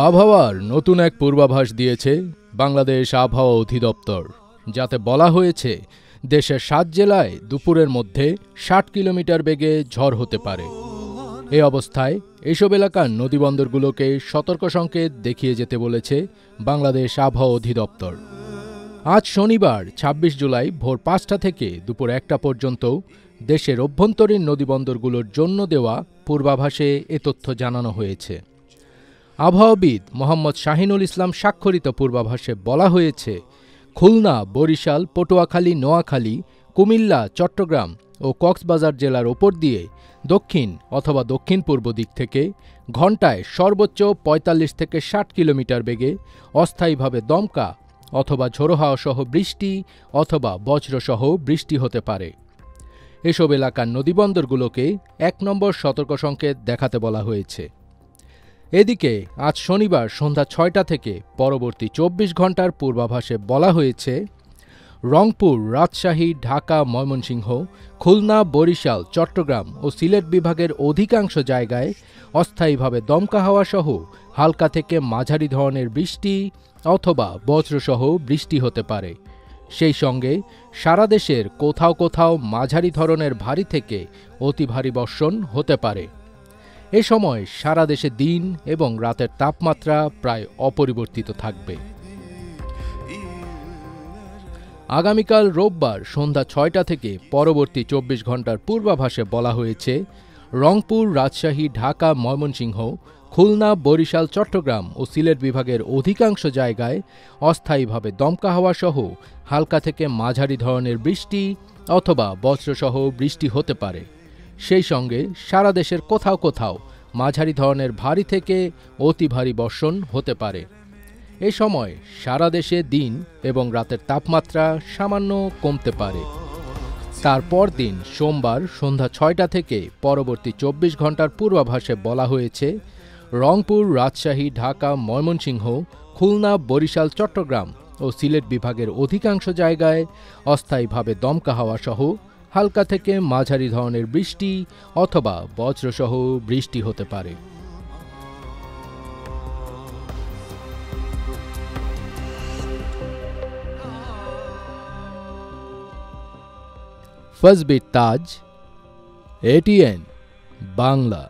আবহাওয়ার নতুন এক পূর্বাভাস দিয়েছে বাংলাদেশ আবহাওয়া অধিদপ্তর, যাতে বলা হয়েছে দেশের ৭ জেলায় দুপুরের মধ্যে ৬০ কিলোমিটার বেগে ঝড় হতে পারে। এ অবস্থায় এসব এলাকার নদীবন্দরগুলোকে সতর্ক সংকেত দেখিয়ে যেতে বলেছে বাংলাদেশ আবহাওয়া অধিদপ্তর। আজ শনিবার ২৬ জুলাই ভোর ৫টা থেকে দুপুর ১টা পর্যন্ত দেশের অভ্যন্তরীণ নদীবন্দরগুলোর জন্য দেওয়া পূর্বাভাসে এ তথ্য জানানো হয়েছে। আবহাওয়াবিদ মোহাম্মদ শাহিনুল ইসলাম স্বাক্ষরিত পূর্বাভাসে বলা হয়েছে, খুলনা, বরিশাল, পটুয়াখালী, নোয়াখালী, কুমিল্লা, চট্টগ্রাম ও কক্সবাজার জেলার ওপর দিয়ে দক্ষিণ অথবা দক্ষিণ পূর্ব দিক থেকে ঘণ্টায় সর্বোচ্চ ৪৫ থেকে ৬০ কিলোমিটার বেগে অস্থায়ীভাবে দমকা অথবা ঝোড়ো হাওয়াসহ বৃষ্টি অথবা বজ্রসহ বৃষ্টি হতে পারে। এসব এলাকার নদীবন্দরগুলোকে ১ নম্বর সতর্ক সংকেত দেখাতে বলা হয়েছে। এদিকে আজ শনিবার সন্ধ্যা ৬টা থেকে পরবর্তী ২৪ ঘণ্টার পূর্বাভাসে বলা হয়েছে, রংপুর, রাজশাহী, ঢাকা, ময়মনসিংহ, খুলনা, বরিশাল, চট্টগ্রাম ও সিলেট বিভাগের অধিকাংশ জায়গায় অস্থায়ীভাবে দমকা হাওয়াসহ হালকা থেকে মাঝারি ধরনের বৃষ্টি অথবা বজ্রসহ বৃষ্টি হতে পারে। সেই সঙ্গে সারা দেশের কোথাও কোথাও মাঝারি ধরনের ভারী থেকে অতি ভারী বর্ষণ হতে পারে। এ সময় সারা দেশে দিন এবং রাতের তাপমাত্রা প্রায় অপরিবর্তিত থাকবে। আগামীকাল রোববার সন্ধ্যা ৬টা থেকে পরবর্তী ২৪ ঘণ্টার পূর্বাভাসে বলা হয়েছে, রংপুর, রাজশাহী, ঢাকা, ময়মনসিংহ, খুলনা, বরিশাল, চট্টগ্রাম ও সিলেট বিভাগের অধিকাংশ জায়গায় অস্থায়ীভাবে দমকা হাওয়াসহ হালকা থেকে মাঝারি ধরনের বৃষ্টি অথবা বজ্রসহ বৃষ্টি হতে পারে। সেই সঙ্গে সারা দেশের কোথাও কোথাও মাঝারি ধরনের ভারী থেকে অতি ভারী বর্ষণ হতে পারে। এ সময় সারা দেশে দিন এবং রাতের তাপমাত্রা সামান্য কমতে পারে। তারপর দিন সোমবার সন্ধ্যা ৬টা থেকে পরবর্তী ২৪ ঘণ্টার পূর্বাভাসে বলা হয়েছে, রংপুর, রাজশাহী, ঢাকা, ময়মনসিংহ, খুলনা, বরিশাল, চট্টগ্রাম ও সিলেট বিভাগের অধিকাংশ জায়গায় অস্থায়ীভাবে দমকা হাওয়াসহ হালকা থেকে মাঝারি ধরনের বৃষ্টি অথবা বজ্রসহ বৃষ্টি হতে পারে। ফজবির তাজ, এটিএন বাংলা।